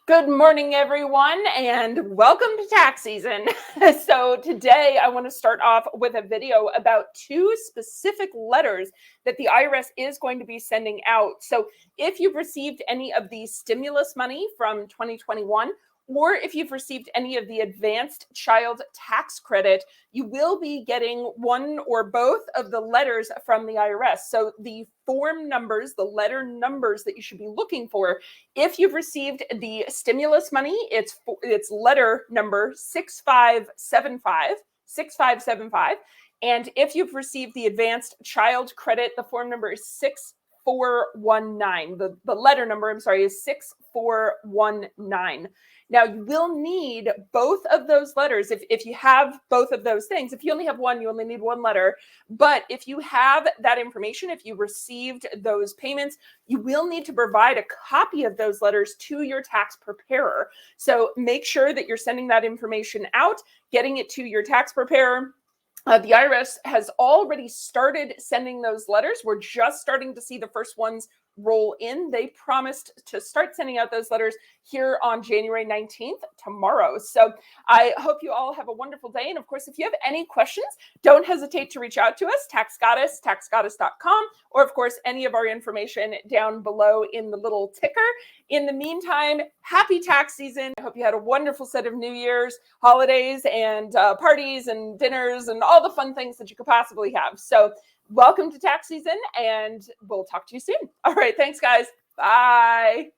Good morning, everyone, and welcome to tax season. So today I want to start off with a video about two specific letters that the IRS is going to be sending out. So if you've received any of the stimulus money from 2021, or if you've received any of the advanced child tax credit, you will be getting one or both of the letters from the IRS. So the form numbers, the letter numbers that you should be looking for, if you've received the stimulus money, it's letter number 6575. And if you've received the advanced child credit, the form number is 6419. The letter number, is 6419. Now, you will need both of those letters. If you have both of those things, if you only have one, you only need one letter. But if you have that information, if you received those payments, you will need to provide a copy of those letters to your tax preparer. So make sure that you're sending that information out, getting it to your tax preparer. The IRS has already started sending those letters. We're just starting to see the first ones roll in. They promised to start sending out those letters here on January 19th, tomorrow. So I hope you all have a wonderful day. And of course, if you have any questions, don't hesitate to reach out to us, Tax Goddess, taxgoddess.com, or of course, any of our information down below in the little ticker. In the meantime, happy tax season. I hope you had a wonderful set of New Year's holidays and parties and dinners and all the fun things that you could possibly have. So welcome to tax season, and we'll talk to you soon. All right, thanks, guys. Bye.